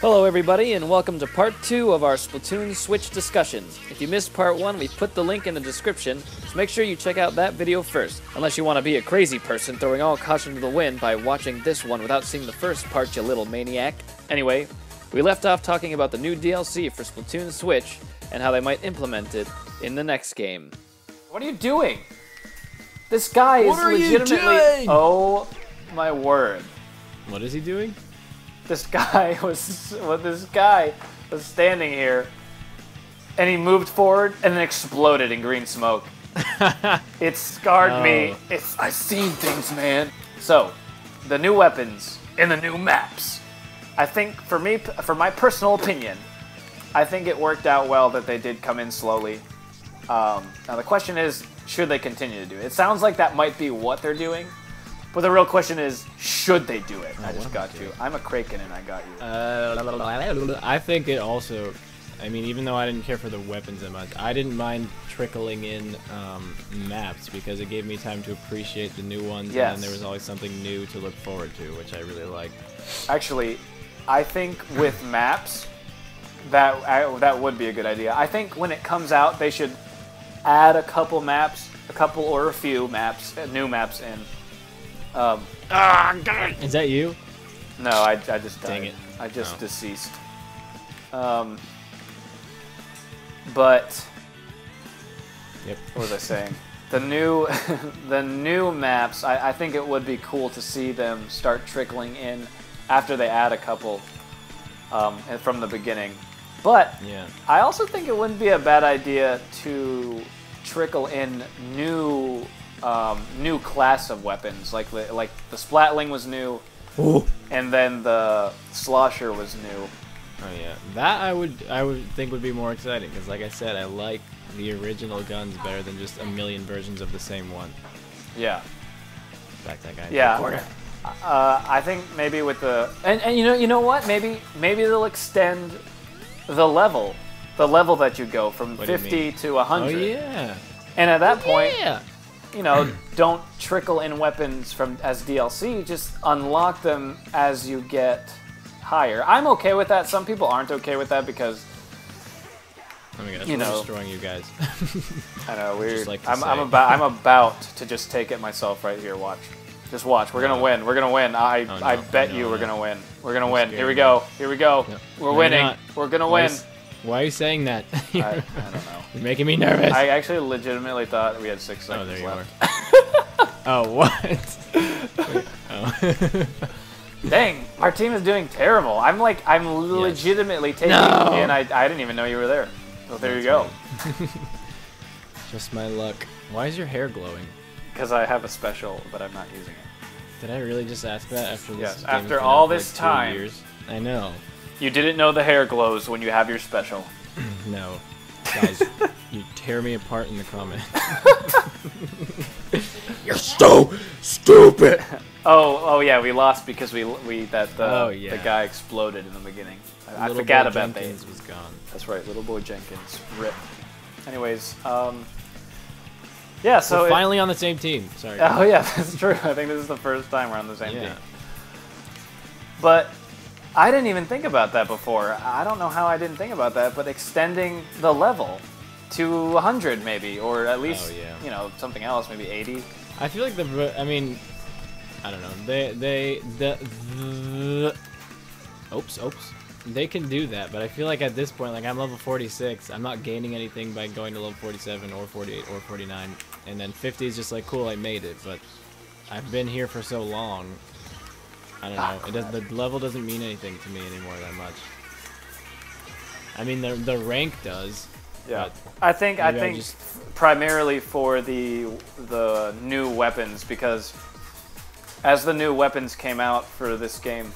Hello everybody, and welcome to part 2 of our Splatoon Switch discussion. If you missed part 1, we've put the link in the description, so make sure you check out that video first, unless you want to be a crazy person throwing all caution to the wind by watching this one without seeing the first part, you little maniac. Anyway, we left off talking about the new DLC for Splatoon Switch, and how they might implement it in the next game. What are you doing? This guy is legitimately... Oh my word. What is he doing? This guy was standing here, and he moved forward and then exploded in green smoke. It scarred me. I've seen things, man. So, the new weapons in the new maps. I think, for my personal opinion, I think it worked out well that they did come in slowly. Now the question is, should they continue to do it? It sounds like that might be what they're doing. But the real question is, should they do it? I just got you. I'm a Kraken and I got you. I think it also, I mean, even though I didn't care for the weapons that much, I didn't mind trickling in maps because it gave me time to appreciate the new ones. Yes. And there was always something new to look forward to, which I really liked. Actually, I think with maps, that would be a good idea. I think when it comes out, they should add a couple maps, or a few maps, new maps in. Is that you? No, I just died. Dang it. I just deceased. But Yep. what was I saying? The new maps. I think it would be cool to see them start trickling in after they add a couple, and from the beginning. But yeah. I also think it wouldn't be a bad idea to trickle in new class of weapons, like the Splatling was new. Ooh. And then the Slosher was new. Oh yeah, that I would think would be more exciting because, like I said, I like the original guns better than just a million versions of the same one. Yeah. Back that guy. Yeah. I think maybe with the and you know what? Maybe they'll extend the level that you go from 50 to 100. Oh yeah. And at that point, yeah. you know, don't trickle in weapons as DLC, just unlock them as you get higher. I'm okay with that. Some people aren't okay with that because, oh my gosh, you we're know, destroying you guys. I know, weird. Like I'm about to just take it myself right here. Watch. Just watch. We're gonna win. We're gonna win. I bet you we're gonna win. We're gonna win. Here we go. Here we go. No. We're winning. We're gonna win. Why are you saying that? I don't know. You're making me nervous. I actually legitimately thought we had 6 seconds there you left. are. Oh, what? Wait, oh. Dang, our team is doing terrible. I'm legitimately taking, and I didn't even know you were there. So there you go. Just my luck. Why is your hair glowing? Because I have a special, but I'm not using it. Did I really just ask that after this? Yes, game after has been all out for this like 2 time. years? I know. You didn't know the hair glows when you have your special. No. Guys, you tear me apart in the comments. You're so stupid. Oh yeah, we lost because the guy exploded in the beginning. I forgot about that. Jenkins was gone. That's right, little boy Jenkins. Rip. Anyways, yeah. So we're finally on the same team. Sorry. Oh yeah, that's true. I think this is the first time we're on the same team. But I didn't even think about that before. I don't know how I didn't think about that, but extending the level to 100 maybe, or at least, you know, something else, maybe 80. I feel like I mean, I don't know. Oops. They can do that, but I feel like at this point, like I'm level 46, I'm not gaining anything by going to level 47 or 48 or 49, and then 50 is just like, cool, I made it, but I've been here for so long. I don't know. The level doesn't mean anything to me anymore that much. I mean, the rank does. Yeah. I think primarily for the new weapons, because as the new weapons came out for this game,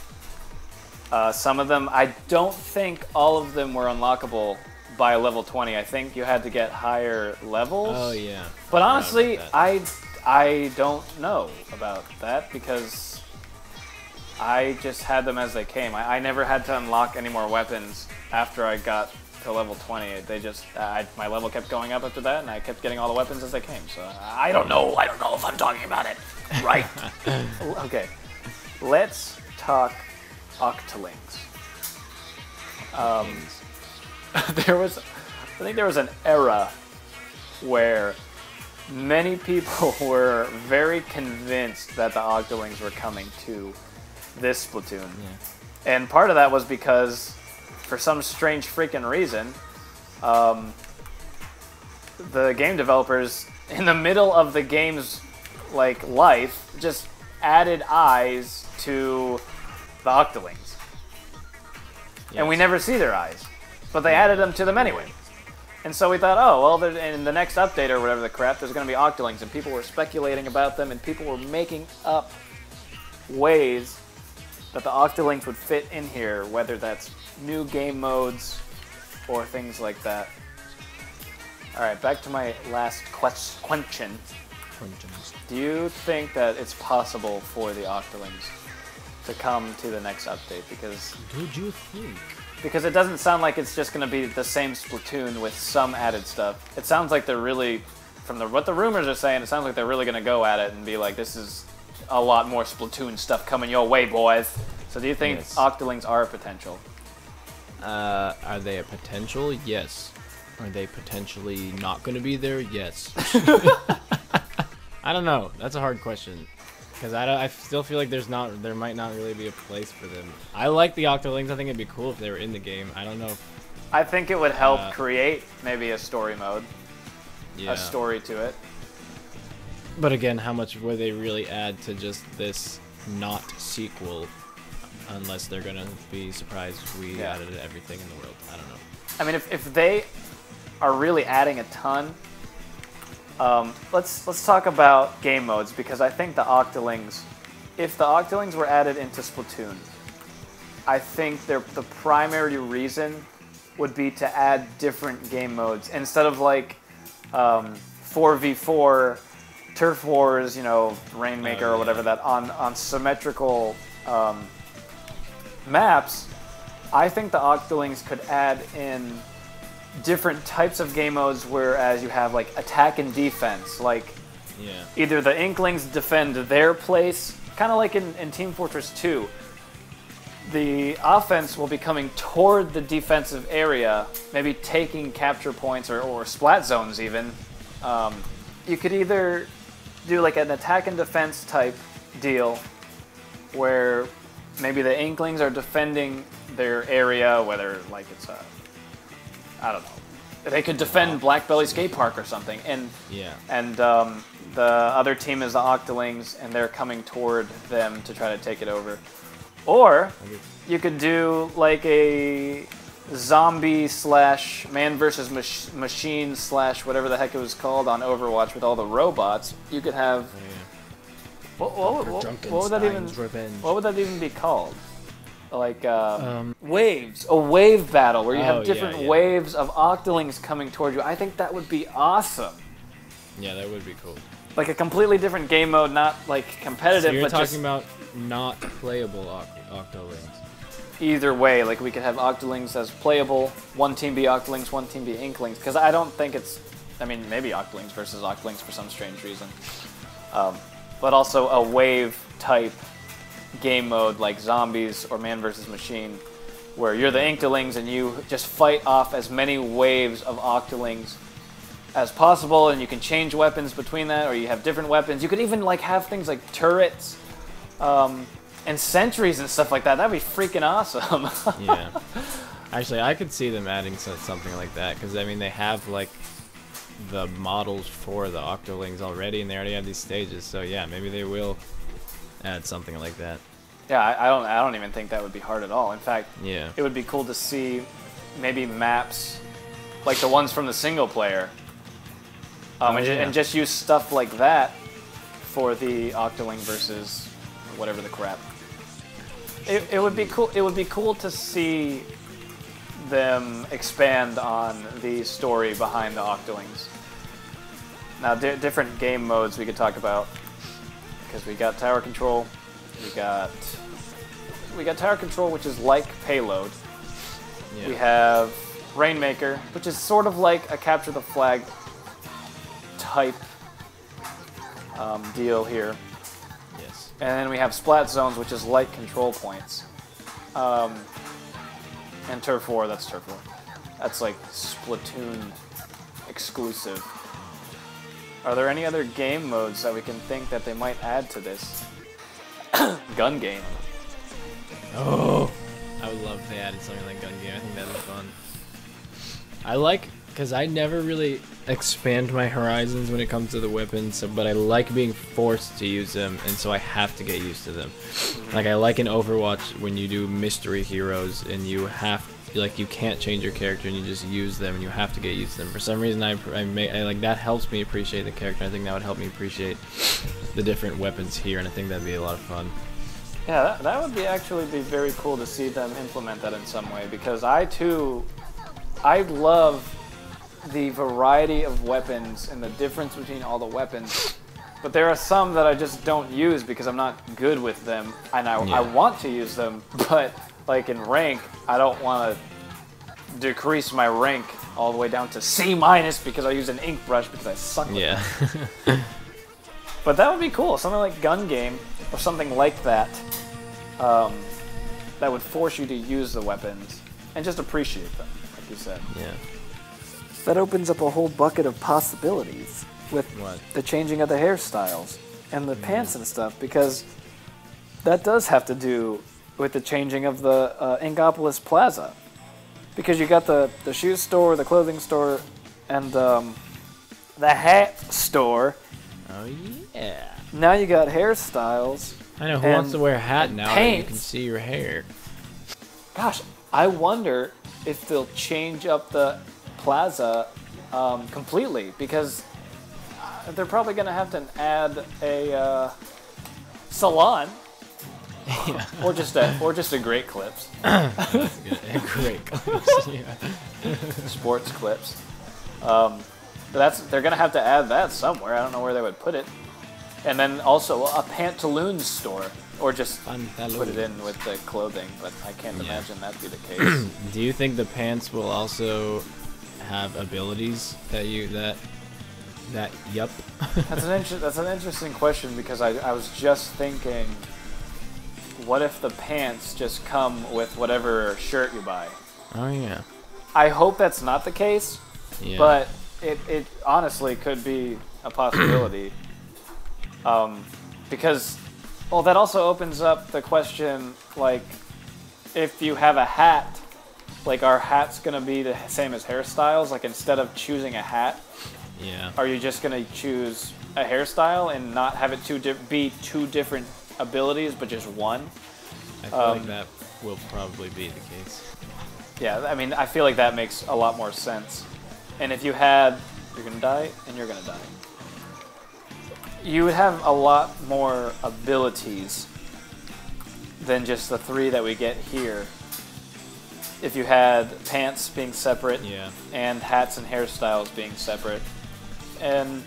some of them, I don't think all of them were unlockable by level 20. I think you had to get higher levels. Oh yeah. But honestly, I don't know about that because I just had them as they came. I never had to unlock any more weapons after I got to level 20. They just, my level kept going up after that, and I kept getting all the weapons as they came. So I don't know. I don't know if I'm talking about it right. Okay, let's talk Octolings. games. I think there was an era where many people were very convinced that the Octolings were coming to this Splatoon. Yeah. And part of that was because, for some strange freaking reason, the game developers, in the middle of the game's life, just added eyes to the Octolings. Yes. And we never see their eyes. But they added them to them anyway. And so we thought, oh, well, in the next update or whatever the crap, there's going to be Octolings, and people were speculating about them, and people were making up ways that the Octolings would fit in here, whether that's new game modes or things like that. Alright, back to my last question. Do you think that it's possible for the Octolings to come to the next update? Because it doesn't sound like it's just going to be the same Splatoon with some added stuff. It sounds like they're really, from what the rumors are saying, it sounds like they're really going to go at it and be like, this is a lot more Splatoon stuff coming your way, boys. So do you think Octolings are a potential? Are they a potential? Yes. Are they potentially not going to be there? Yes. I don't know. That's a hard question. Because I still feel like there might not really be a place for them. I like the Octolings. I think it'd be cool if they were in the game. I don't know if... I think it would help create maybe a story mode. Yeah. A story to it. But again, how much would they really add to just this not sequel? Unless they're going to be surprised we added everything in the world. I don't know. I mean, if they are really adding a ton... let's talk about game modes, because I think the Octolings, if the Octolings were added into Splatoon, I think the primary reason would be to add different game modes instead of 4v4 Turf Wars, Rainmaker or whatever that on symmetrical maps. I think the Octolings could add in different types of game modes, whereas you have attack and defense, either the Inklings defend their place, kind of like in Team Fortress 2. The offense will be coming toward the defensive area, maybe taking capture points or splat zones even. You could either do an attack and defense type deal, where maybe the Inklings are defending their area, whether it's I don't know. They could defend Black Belly Skate Park or something, and the other team is the Octolings, and they're coming toward them to try to take it over. Or you could do a zombie / man versus machine / whatever the heck it was called on Overwatch with all the robots. You could have what would that even revenge. What would that even be called? Waves. A wave battle where you have different waves of Octolings coming toward you. I think that would be awesome. Yeah, that would be cool. A completely different game mode, not competitive. So you're but talking about not playable Octolings. Either way, we could have Octolings as playable. One team be Octolings, one team be Inklings. Because I don't think it's... I mean, maybe Octolings versus Octolings for some strange reason. But also a wave type game mode like zombies or man versus machine, where you're the Inklings and you just fight off as many waves of Octolings as possible, and you can change weapons between that, or you have different weapons. You could even have things like turrets and sentries and stuff like that. That'd be freaking awesome. Yeah. Actually, I could see them adding something like that, because I mean they have the models for the Octolings already, and they already have these stages. So yeah, maybe they will add something like that. Yeah, I don't even think that would be hard at all. In fact, it would be cool to see maybe maps like the ones from the single player, and just use stuff like that for the Octoling versus whatever the crap. It would be cool. It would be cool to see them expand on the story behind the Octolings. Now, different game modes we could talk about, because we got tower control. We got tower control, which is like payload. Yeah. We have Rainmaker, which is sort of like a capture the flag type deal here. And then we have splat zones, which is like control points. And Turf War, that's Turf War. That's like Splatoon exclusive. Are there any other game modes that we can think that they might add to this? Gun game. Oh, I would love if they added something like gun game. I think that'd be fun. I like, because I never really expand my horizons when it comes to the weapons, but I like being forced to use them, and so I have to get used to them. Like, I like in Overwatch when you do mystery heroes and you have, like, you can't change your character and you just use them and you have to get used to them. For some reason, I like, that helps me appreciate the character. I think that would help me appreciate the different weapons here, and I think that'd be a lot of fun. Yeah, that would actually be very cool to see them implement that in some way, because I love the variety of weapons and the difference between all the weapons, but there are some that I just don't use because I'm not good with them, and I want to use them, but like in rank, I don't want to decrease my rank all the way down to C- because I use an ink brush because I suck with it. But that would be cool, something like gun game or something like that, that would force you to use the weapons and just appreciate them, like you said. Yeah. That opens up a whole bucket of possibilities with the changing of the hairstyles and the pants and stuff, because that does have to do with the changing of the Ingopolis Plaza. Because you got the shoe store, the clothing store, and the hat store. Oh, yeah. Now you got hairstyles. I know, who wants to wear a hat now that you can see your hair? Gosh, I wonder if they'll change up the plaza completely, because they're probably going to have to add a salon. Yeah. or just a Great Clips. That's good. Great Clips. Yeah. Sports Clips. They're gonna have to add that somewhere. I don't know where they would put it. And then also a pantaloons store, or just put it in with the clothing. But I can't imagine that'd be the case. Do you think the pants will also have abilities that yup? That's an interesting question, because I was just thinking, what if the pants just come with whatever shirt you buy? Oh yeah. I hope that's not the case, but it honestly could be a possibility. Because, well, that also opens up the question, like, if you have a hat, like, are hats gonna be the same as hairstyles? Like, instead of choosing a hat, are you just gonna choose a hairstyle and not have it be two different abilities, but just one? I feel like that will probably be the case. Yeah, I mean, I feel like that makes a lot more sense. And if you had, you're gonna die, and you're gonna die, you would have a lot more abilities than just the 3 that we get here. If you had pants being separate, and hats and hairstyles being separate. And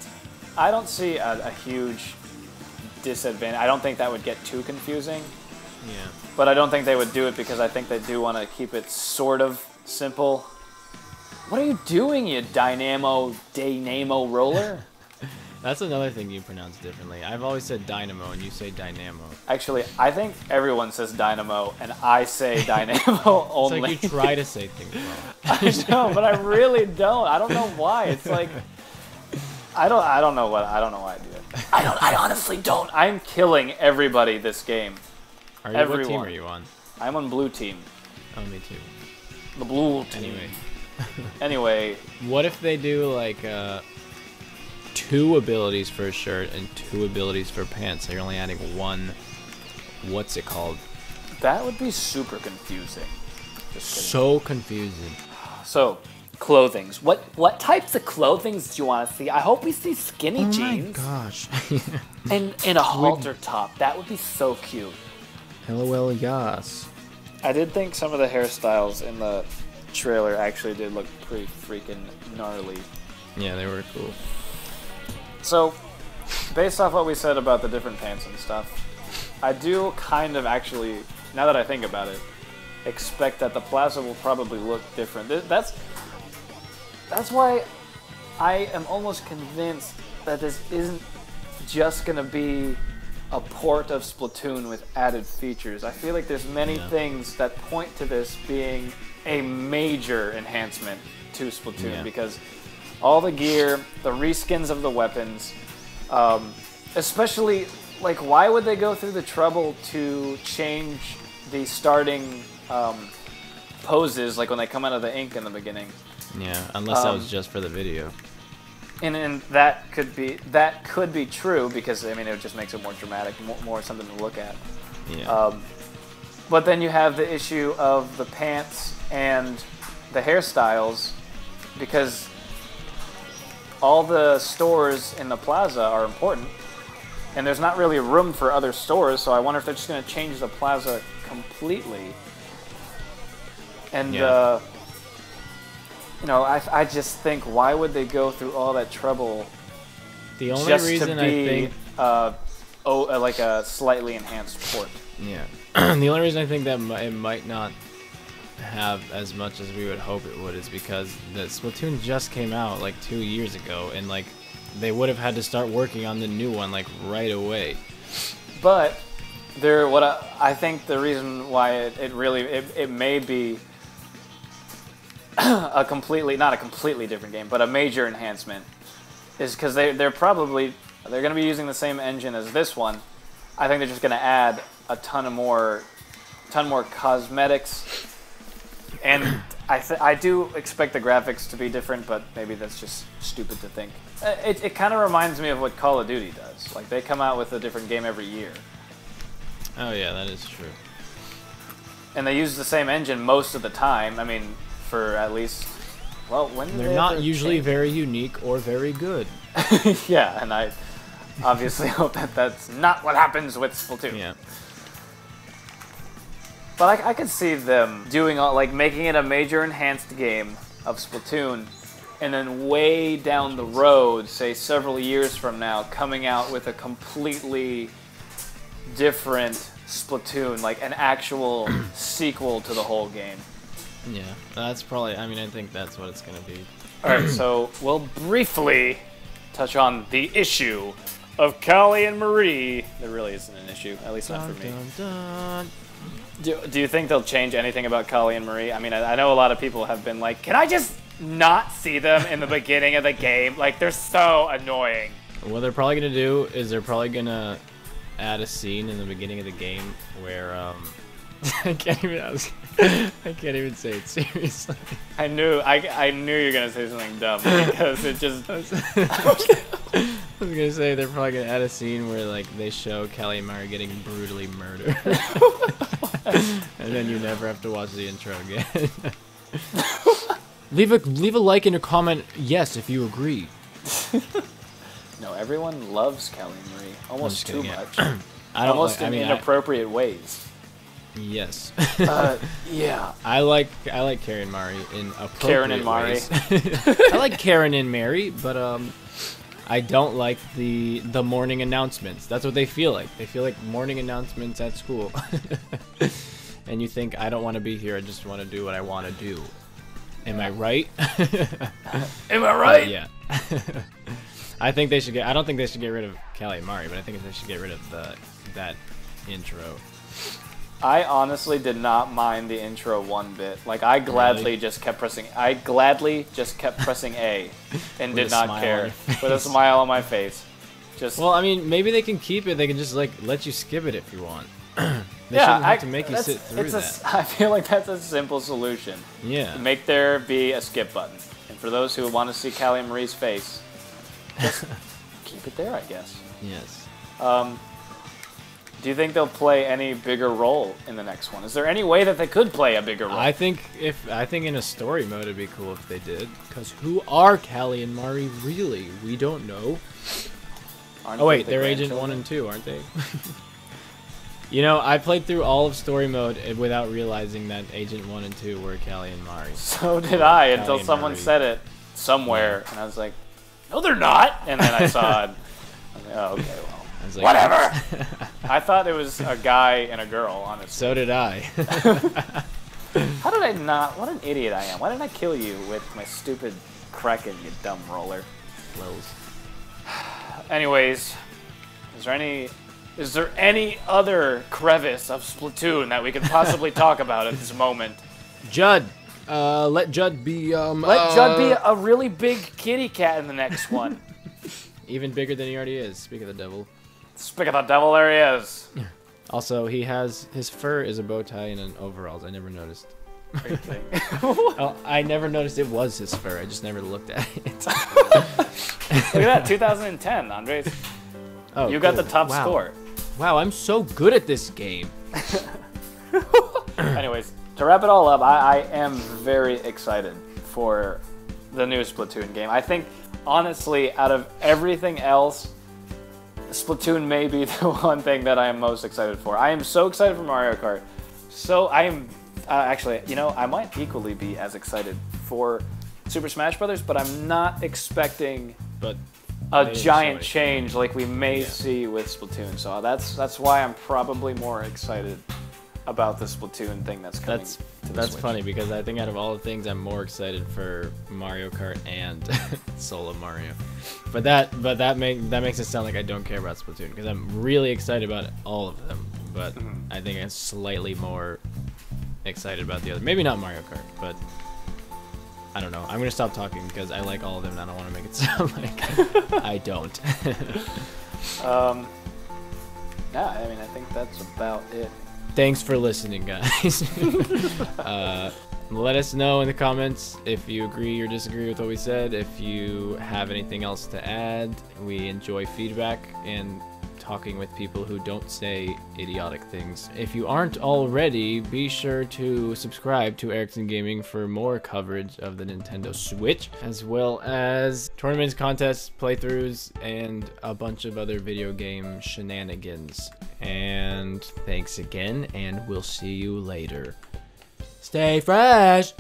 I don't see a huge disadvantage. I don't think that would get too confusing. Yeah. But I don't think they would do it, because I think they do want to keep it sort of simple. What are you doing, you dynamo roller? That's another thing you pronounce differently. I've always said dynamo, and you say dynamo. Actually, I think everyone says dynamo, and I say dynamo only. It's like you try to say things wrong. I know, but I really don't. I don't know why. It's like, I don't know why I do it. I honestly don't. I'm killing everybody this game. What team are you on? I'm on blue team. Oh, me too. The blue team. Anyway. What if they do like 2 abilities for a shirt and 2 abilities for pants? So you're only adding 1. What's it called? That would be super confusing. So confusing. So, clothings. What types of clothings do you want to see? I hope we see skinny jeans. Oh my gosh. and a halter top. That would be so cute. LOL, yes. I did think some of the hairstyles in the trailer actually did look pretty freaking gnarly. Yeah, they were cool. So, based off what we said about the different pants and stuff, I do kind of actually, now that I think about it, expect that the plaza will probably look different. That's why I am almost convinced that this isn't just going to be a port of Splatoon with added features. I feel like there's many things that point to this being a major enhancement to Splatoon because all the gear, the reskins of the weapons, especially, like, why would they go through the trouble to change the starting poses, like when they come out of the ink in the beginning? Yeah, unless that was just for the video. And that could be true because I mean it just makes it more dramatic, more something to look at. Yeah. But then you have the issue of the pants and the hairstyles, because all the stores in the plaza are important, and there's not really room for other stores, so I wonder if they're just going to change the plaza completely. And, you know, I just think, why would they go through all that trouble the only just reason to be I think, like a slightly enhanced port? Yeah. The only reason I think that it might not have as much as we would hope it would is because the Splatoon just came out like 2 years ago, and like they would have had to start working on the new one like right away. But I think the reason why it may be not a completely different game, but a major enhancement, is because they're going to be using the same engine as this one. I think they're just going to add a ton more cosmetics, and I do expect the graphics to be different, but maybe that's just stupid to think. It kind of reminds me of what Call of Duty does. Like, they come out with a different game every year. Oh yeah, that is true. And they use the same engine most of the time. I mean, for at least, well, when did they're not usually very unique or very good. Yeah, and I obviously hope that that's not what happens with Splatoon. Yeah. But I could see them doing making it a major enhanced game of Splatoon, and then way down the road, say several years from now, coming out with a completely different Splatoon, like an actual sequel to the whole game. Yeah, that's probably, I mean, I think that's what it's going to be. Alright, so we'll briefly touch on the issue of Callie and Marie. There really isn't an issue, at least not for me. Do you think they'll change anything about Callie and Marie? I mean, I know a lot of people have been like, can I just not see them in the beginning of the game? Like, they're so annoying. What they're probably going to do is they're probably going to add a scene in the beginning of the game where, I can't even say it seriously. I knew you were gonna say something dumb because it just. I was gonna say they're probably gonna add a scene where like they show Callie and Mari getting brutally murdered, and then you never have to watch the intro again. leave a like and a comment, yes, if you agree. No, everyone loves Callie and Marie almost too much. Almost in inappropriate ways. Yes. Yeah. I like Karen and Mari in appropriate Karen and Mari. ways. I like Karen and Mary, but I don't like the morning announcements. That's what they feel like. They feel like morning announcements at school. And you think, I don't want to be here. I just want to do what I want to do. Am I right? Am I right? Yeah. I think they should I don't think they should get rid of Callie and Mari, but I think they should get rid of that intro. I honestly did not mind the intro one bit. Like, I gladly just kept pressing A and did not care with a smile on my face. Well, I mean, maybe they can keep it. They can just like let you skip it if you want. They yeah, shouldn't have to make you sit through that. I feel like that's a simple solution. Yeah. Make there be a skip button, and for those who want to see Callie and Marie's face, just keep it there, I guess. Yes. Do you think they'll play any bigger role in the next one? Is there any way that they could play a bigger role? I think in a story mode it'd be cool if they did. Because who are Callie and Mari really? We don't know. Oh wait, they're Agent 1 and 2, aren't they? You know, I played through all of story mode without realizing that Agent 1 and 2 were Callie and Mari. So did I, until someone said it somewhere, and I was like, no, they're not. And then I saw it. I was like, oh, okay, well. Like, whatever. I thought it was a guy and a girl, honestly. So did I. How did I not? What an idiot I am. Why didn't I kill you with my stupid Kraken, you dumb roller? Lows. Anyways, is there any other crevice of Splatoon that we could possibly talk about at this moment? Judd. Let Judd be Let Judd be a really big kitty cat in the next one. even bigger than he already is. Speak of the devil. Speak of the devil, there he is. Also, his fur is a bow tie and an overalls. I never noticed. Great thing. Oh, I never noticed it was his fur. I just never looked at it. Look at that, 2010, Andres. Oh, you got cool. the top Wow. score. Wow, I'm so good at this game. Anyways, to wrap it all up, I am very excited for the new Splatoon game. I think, honestly, out of everything else, Splatoon may be the one thing that I am most excited for. I am so excited for Mario Kart. So I am, actually, you know, I might equally be as excited for Super Smash Brothers, but I'm not expecting a giant change like we may see with Splatoon. So that's why I'm probably more excited about the Splatoon thing that's coming. That's funny because I think out of all the things, I'm more excited for Mario Kart and Solo Mario. But that makes it sound like I don't care about Splatoon because I'm really excited about all of them. But I think I'm slightly more excited about the other. Maybe not Mario Kart, but I don't know. I'm gonna stop talking because I like all of them and I don't want to make it sound like I don't. Yeah, I mean, I think that's about it. Thanks for listening, guys. Let us know in the comments if you agree or disagree with what we said. If you have anything else to add, we enjoy feedback and talking with people who don't say idiotic things. If you aren't already, be sure to subscribe to Erickson Gaming for more coverage of the Nintendo Switch, as well as tournaments, contests, playthroughs, and a bunch of other video game shenanigans. And thanks again, and we'll see you later. Stay fresh!